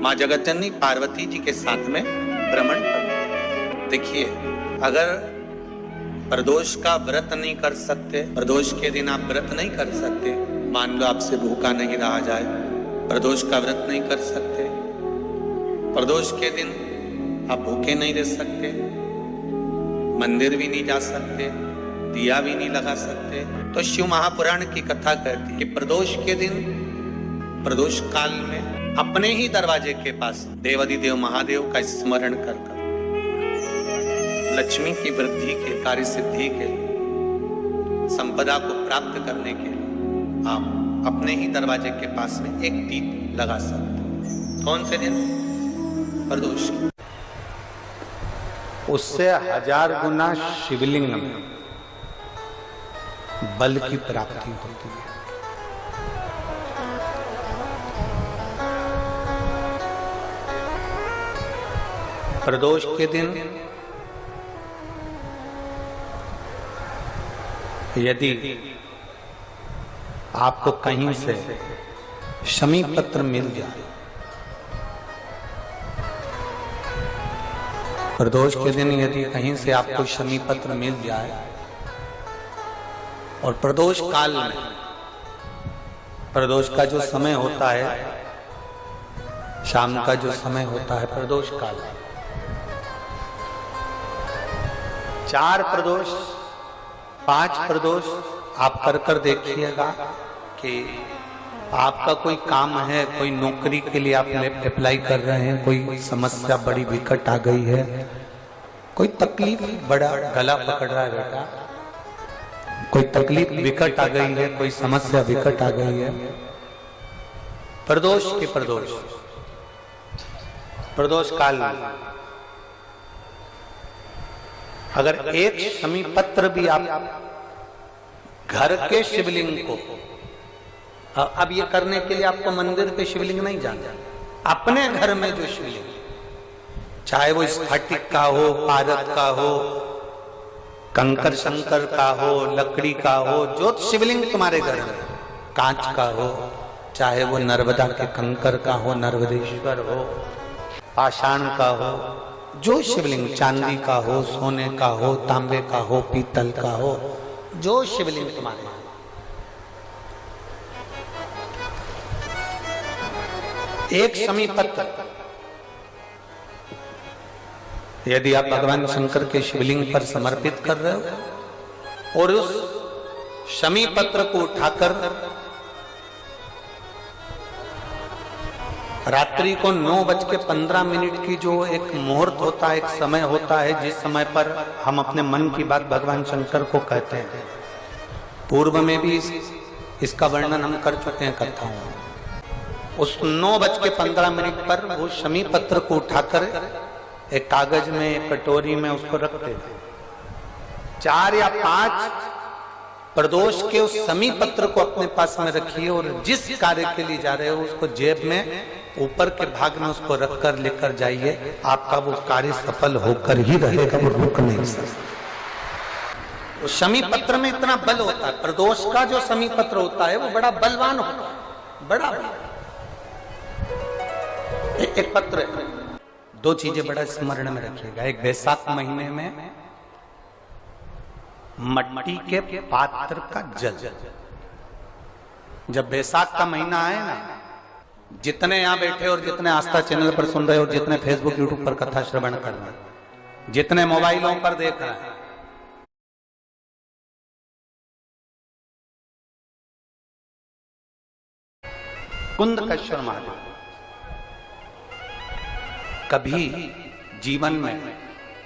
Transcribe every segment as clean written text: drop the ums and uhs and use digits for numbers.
माँ जगतजननी पार्वती जी के साथ में भ्रमण कर। देखिए, अगर प्रदोष का व्रत नहीं कर सकते, प्रदोष के दिन आप व्रत नहीं कर सकते, मान लो आपसे भूखा नहीं रहा जाए, प्रदोष का व्रत नहीं कर सकते, प्रदोष के दिन आप भूखे नहीं रह सकते, मंदिर भी नहीं जा सकते, दिया भी नहीं लगा सकते, तो शिव महापुराण की कथा कहती है कि प्रदोष के दिन, प्रदोष काल में अपने ही दरवाजे के पास देवाधिदेव महादेव का स्मरण कर लक्ष्मी की वृद्धि के, कार्य सिद्धि के, संपदा को प्राप्त करने के लिए आप अपने ही दरवाजे के पास में एक दीप लगा सकते हैं। कौन से दिन? प्रदोष। उससे 1000 गुना शिवलिंग में बल की प्राप्ति होती है। प्रदोष के दिन यदि आपको कहीं से शमी पत्र मिल जाए, प्रदोष के दिन यदि कहीं से आपको शमी पत्र मिल जाए और प्रदोष काल में, प्रदोष का जो समय होता है, शाम का जो समय होता है प्रदोष काल, 4 प्रदोष 5 प्रदोष आप कर देखिएगा कि आपका कोई काम है, कोई नौकरी के लिए आप अप्लाई कर रहे हैं, कोई समस्या बड़ी विकट आ गई है, कोई तकलीफ, बड़ा गला पकड़ रहा है बेटा, कोई तकलीफ विकट आ गई है, कोई समस्या विकट आ गई है, प्रदोष के प्रदोष काल में अगर एक शमी पत्र भी आप घर के शिवलिंग को, अब ये करने के लिए आपको मंदिर पे शिवलिंग नहीं जाना, अपने घर में जो शिवलिंग, चाहे वो स्फटिक का हो, पारद का हो, कंकर शंकर का हो, लकड़ी का हो, जो शिवलिंग तुम्हारे घर में, कांच का हो, चाहे वो नर्मदा के कंकर का हो, नर्मदेश्वर हो, पाषाण का हो, जो शिवलिंग, चांदी का हो, सोने का हो, तांबे का हो, पीतल का हो, जो शिवलिंग तुम्हारे, एक शमी पत्र यदि आप भगवान शंकर के शिवलिंग पर समर्पित कर रहे हो और उस शमी पत्र को उठाकर रात्रि को 9:15 की जो एक मुहूर्त होता है, एक समय होता है, जिस समय पर हम अपने मन की बात भगवान शंकर को कहते हैं, पूर्व में भी इसका वर्णन हम कर चुके हैं कथाओं में, उस 9:15 पर वो शमी पत्र को उठाकर एक कागज में, एक कटोरी में उसको रखते थे। 4 या 5 प्रदोष के उस शमी पत्र को अपने पास में रखिए और जिस कार्य के लिए जा रहे हो उसको जेब में ऊपर के भाग में उसको रखकर लेकर जाइए, आपका वो कार्य सफल होकर ही रहेगा, वो रुक नहीं सकता। शमी पत्र में इतना बल होता है, प्रदोष का जो शमी पत्र होता है वो बड़ा बलवान होता है, बड़ा एक पत्र। 2 चीजें बड़ा स्मरण में रखिएगा, एक वैशाख महीने में मट्टी के पात्र का जल, जब वैशाख का महीना आए ना, जितने यहां बैठे और जितने आस्था चैनल पर सुन रहे हो, जितने फेसबुक यूट्यूब पर कथा श्रवण कर रहे हैं, जितने मोबाइलों पर देख रहे हैं, कुंदकेश्वर महादेव, कभी जीवन में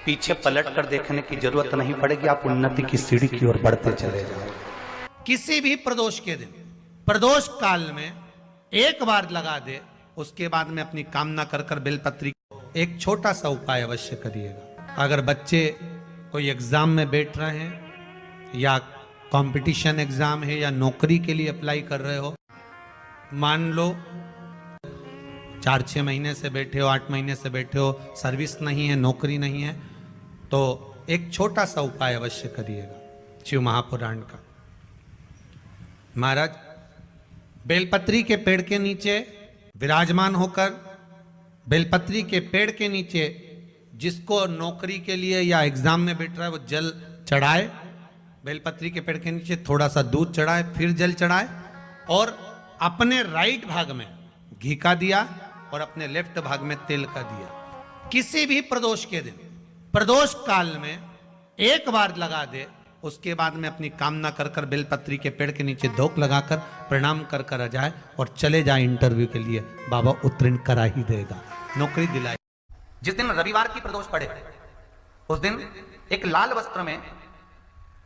पीछे पलट कर देखने की जरूरत नहीं पड़ेगी, आप उन्नति की सीढ़ी की ओर बढ़ते चले जाओ। किसी भी प्रदोष के दिन, प्रदोष काल में एक बार लगा दे, उसके बाद में अपनी कामना कर कर बेलपत्री, एक छोटा सा उपाय अवश्य करिएगा। अगर बच्चे कोई एग्जाम में बैठ रहे हैं या कंपटीशन एग्जाम है या नौकरी के लिए अप्लाई कर रहे हो, मान लो 4-6 महीने से बैठे हो, 8 महीने से बैठे हो, सर्विस नहीं है, नौकरी नहीं है, तो एक छोटा सा उपाय अवश्य करिएगा शिव महापुराण का। महाराज बेलपत्री के पेड़ के नीचे विराजमान होकर बेलपत्री के पेड़ के नीचे जिसको नौकरी के लिए या एग्जाम में बैठ रहा है वो जल चढ़ाए, बेलपत्री के पेड़ के नीचे थोड़ा सा दूध चढ़ाए, फिर जल चढ़ाए और अपने राइट भाग में घी का दिया और अपने लेफ्ट भाग में तेल का दिया। किसी भी प्रदोष के दिन, प्रदोष काल में एक बार लगा दे, उसके बाद में अपनी कामना कर कर बेलपत्री के पेड़ के नीचे धोख लगाकर प्रणाम कर कर आ जाए और चले जाए इंटरव्यू के लिए, बाबा उत्तीर्ण करा ही देगा, नौकरी दिलाए। जिस दिन रविवार की प्रदोष पड़े उस दिन एक लाल वस्त्र में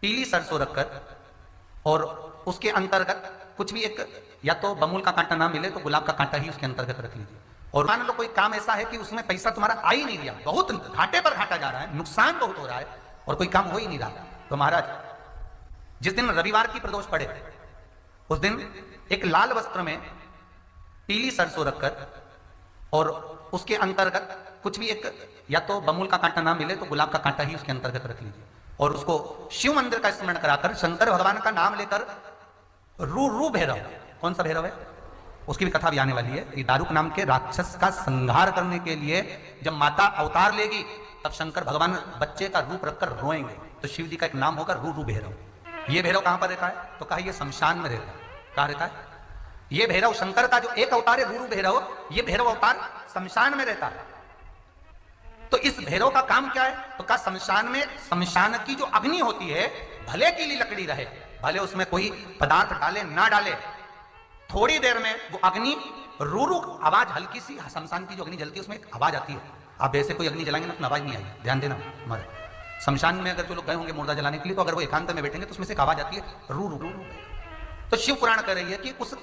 पीली सरसों रखकर और उसके अंतर्गत कुछ भी, एक या तो बमूल का कांटा ना मिले तो गुलाब का कांटा ही उसके अंतर्गत रख लीजिए। और मान लो कोई काम ऐसा है कि उसमें पैसा तुम्हारा आ ही नहीं रहा, बहुत घाटे पर घाटा जा रहा है, नुकसान बहुत हो रहा है और कोई काम हो ही नहीं रहा, तो महाराज जिस दिन रविवार की प्रदोष पड़े उस दिन एक लाल वस्त्र में पीली सरसों रखकर और उसके अंतर्गत कुछ भी, एक या तो बमूल का कांटा ना मिले तो गुलाब का कांटा ही उसके अंतर्गत रख लीजिए और उसको शिव मंदिर का स्मरण कराकर शंकर भगवान का नाम लेकर रू भैरव, कौन सा भैरव है उसकी भी कथा भी आने वाली है। ये दारुक नाम के राक्षस का संहार करने के लिए जब माता अवतार लेगी तब शंकर भगवान बच्चे का रूप रखकर रोएंगे, तो शिव जी का एक नाम होगा रू भैरव। ये भैरव कहां पर रहता है तो कहा ये शमशान में रहता है। कहां रहता है ये भैरव? शंकर का जो एक अवतार है रू भैरव, ये भैरव अवतार शमशान में रहता है। तो इस भैरव का काम क्या है तो कहा शमशान में, शमशान की जो अग्नि होती है भले की लकड़ी रहे, भले उसमें कोई पदार्थ डाले ना डाले, थोड़ी देर में वो अग्नि रू आवाज, हल्की सी शमशान की जो अग्नि जलती है उसमें एक आवाज आती है। आप ऐसे कोई अग्नि जलाएंगे ना तो आवाज नहीं आई, ध्यान देना हमारे शमशान में अगर जो लोग गए होंगे मुर्दा जलाने के लिए, तो अगर वो एकांत में बैठेंगे तो उसमें से एक आवाज आती है रू रू रू। तो शिव पुराण कह रही है कि उस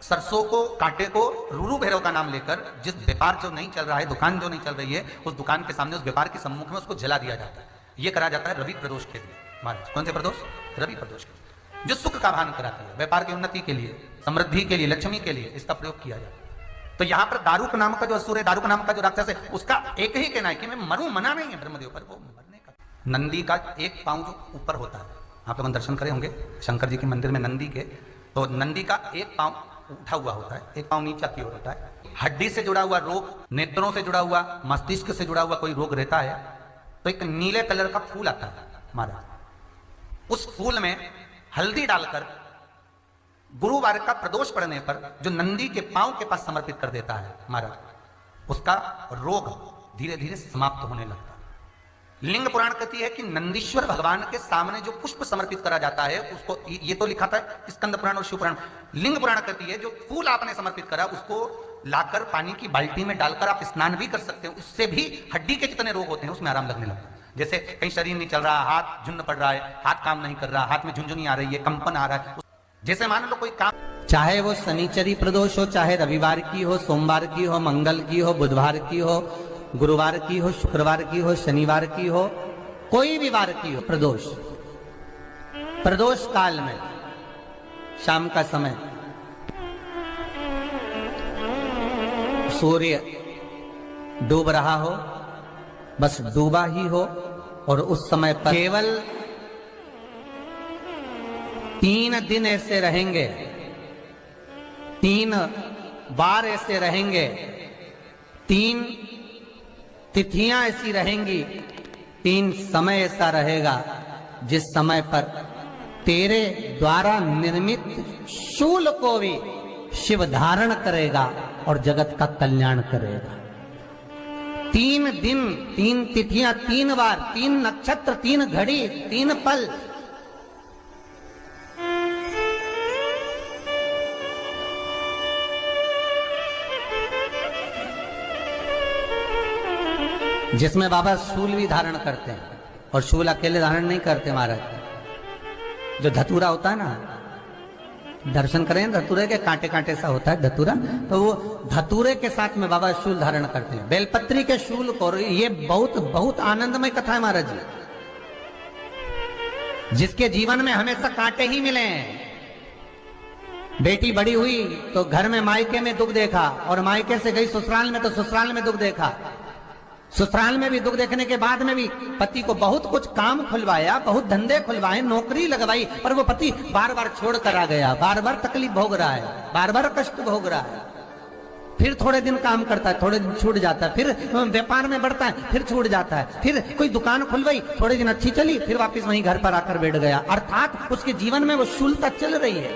सरसों को, कांटे को रूरू भैरव का नाम लेकर जिस व्यापार जो नहीं चल रहा है, दुकान जो नहीं चल रही है, उस दुकान के सामने, उस व्यापार के सम्मुख में उसको जला दिया जाता है। यह करा जाता है रवि प्रदोष के दिन महाराज। कौन से प्रदोष? रवि प्रदोष के दिन, जो सुख का भान कराती है, व्यापार की उन्नति के लिए, समृद्धि के लिए, लक्ष्मी के लिए इसका प्रयोग किया जाता है। तो यहां पर दारुक नाम का जो असुर है, दारुक नाम का जो राक्षस है, उसका एक ही कहना है कि मैं मरूं, मना नहीं है ब्रह्मदेव पर, वो मरने का। नंदी का एक पांव जो ऊपर होता है, आप लोग दर्शन करे होंगे शंकर जी के मंदिर में नंदी के, तो नंदी का एक पांव उठा हुआ होता है, एक पांव नीचा की ओर होता है। हड्डी से जुड़ा हुआ रोग, नेत्रों से जुड़ा हुआ, मस्तिष्क से जुड़ा हुआ कोई रोग रहता है तो एक नीले कलर का फूल आता है महाराज, उस फूल में हल्दी डालकर गुरुवार का प्रदोष पड़ने पर जो नंदी के पांव के पास समर्पित कर देता है महाराज, उसका रोग धीरे धीरे समाप्त होने लगता है। लिंग पुराण कहती है कि नंदीश्वर भगवान के सामने जो पुष्प समर्पित करा जाता है उसको, ये तो लिखा था स्कंद पुराण और शिव पुराण, लिंग पुराण कहती है जो फूल आपने समर्पित करा उसको लाकर पानी की बाल्टी में डालकर आप स्नान भी कर सकते हो, उससे भी हड्डी के जितने रोग होते हैं उसमें आराम लगने लगता है। जैसे कहीं शरीर नहीं चल रहा, हाथ झुन्न पड़ रहा है, हाथ काम नहीं कर रहा, हाथ में झुंझुनी आ रही है, कंपन आ रहा है, जैसे मान लो कोई काम, चाहे वो शनिचरी प्रदोष हो, चाहे रविवार की हो, सोमवार की हो, मंगल की हो, बुधवार की हो, गुरुवार की हो, शुक्रवार की हो, शनिवार की हो, कोई भी वार की हो, प्रदोष, प्रदोष काल में शाम का समय सूर्य डूब रहा हो, बस डूबा ही हो, और उस समय पर केवल 3 दिन ऐसे रहेंगे, 3 बार ऐसे रहेंगे, 3 तिथियां ऐसी रहेंगी, 3 समय ऐसा रहेगा जिस समय पर तेरे द्वारा निर्मित शूल को भी शिव धारण करेगा और जगत का कल्याण करेगा। 3 दिन, 3 तिथियां, 3 बार, 3 नक्षत्र, 3 घड़ी, 3 पल, जिसमें बाबा शूल भी धारण करते हैं, और शूल अकेले धारण नहीं करते महाराज। जो धतूरा होता है ना, दर्शन करें धतूरे के, कांटे कांटे सा होता है धतूरा, तो वो धतूरे के साथ में बाबा शूल धारण करते हैं, बेलपत्री के शूल को। ये बहुत बहुत आनंदमय कथा है महाराज जी, जिसके जीवन में हमेशा कांटे ही मिले हैं। बेटी बड़ी हुई तो घर में मायके में दुख देखा, और मायके से गई ससुराल में तो ससुराल में दुख देखा, ससुराल में भी दुख देखने के बाद में भी पति को बहुत कुछ काम खुलवाया, बहुत धंधे खुलवाए, नौकरी लगवाई, पर वो पति बार बार छोड़ कर आ गया, बार बार तकलीफ भोग रहा है, बार बार कष्ट भोग रहा है। फिर थोड़े दिन काम करता है, थोड़े दिन छूट जाता है, फिर व्यापार में बढ़ता है, फिर छूट जाता है, फिर कोई दुकान खुलवाई, थोड़े दिन अच्छी चली, फिर वापस वहीं घर पर आकर बैठ गया। अर्थात उसके जीवन में वो शूलता चल रही है।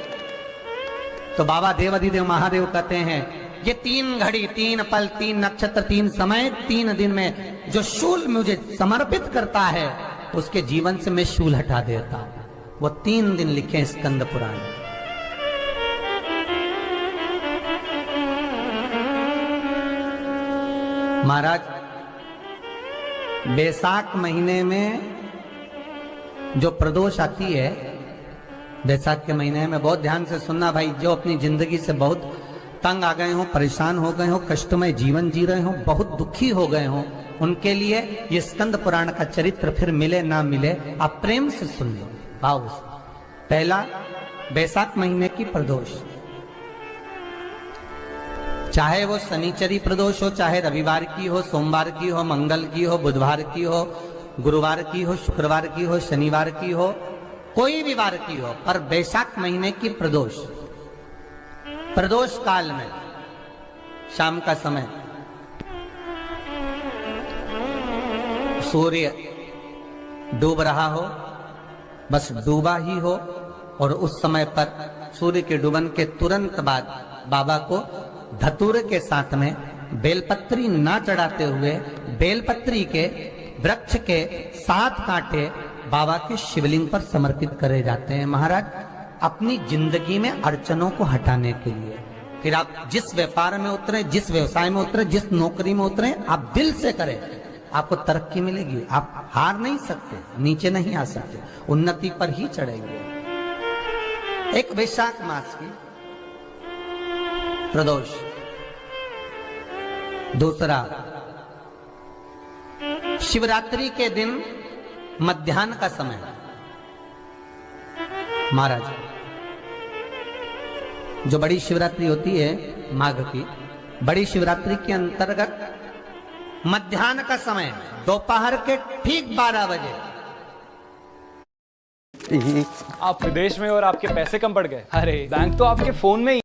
तो बाबा देवाधिदेव महादेव कहते हैं ये 3 घड़ी, 3 पल, 3 नक्षत्र, 3 समय, 3 दिन में जो शूल मुझे समर्पित करता है उसके जीवन से मैं शूल हटा देता हूं। वो 3 दिन लिखे स्कंद पुराण। महाराज बैसाख महीने में जो प्रदोष आती है, बैसाख के महीने में बहुत ध्यान से सुनना भाई, जो अपनी जिंदगी से बहुत तंग आ गए हो, परेशान हो गए हो, कष्टमय जीवन जी रहे हो, बहुत दुखी हो गए हो, उनके लिए ये स्कंद पुराण का चरित्र फिर मिले ना मिले आप प्रेम से सुन लो भाव से। पहला, बैसाख महीने की प्रदोष, चाहे वो शनिचरी प्रदोष हो, चाहे रविवार की हो, सोमवार की हो, मंगल की हो, बुधवार की हो, गुरुवार की हो, शुक्रवार की हो, शनिवार की हो, कोई भी वार की हो, पर बैसाख महीने की प्रदोष, प्रदोष काल में शाम का समय सूर्य डूब रहा हो, बस डूबा ही हो, और उस समय पर सूर्य के डूबन के तुरंत बाद बाबा को धतूरे के साथ में बेलपत्री ना चढ़ाते हुए बेलपत्री के वृक्ष के 7 कांटे बाबा के शिवलिंग पर समर्पित करे जाते हैं महाराज, अपनी जिंदगी में अड़चनों को हटाने के लिए। फिर आप जिस व्यापार में उतरे, जिस व्यवसाय में उतरे, जिस नौकरी में उतरे, आप दिल से करें, आपको तरक्की मिलेगी। आप हार नहीं सकते, नीचे नहीं आ सकते, उन्नति पर ही चढ़ेंगे। एक वैशाख मास की प्रदोष, दूसरा शिवरात्रि के दिन मध्याह्न का समय महाराज, जो बड़ी शिवरात्रि होती है माघ की, बड़ी शिवरात्रि के अंतर्गत मध्याह्न का समय, दोपहर के ठीक 12 बजे। आप विदेश में और आपके पैसे कम पड़ गए? अरे बैंक तो आपके फोन में ही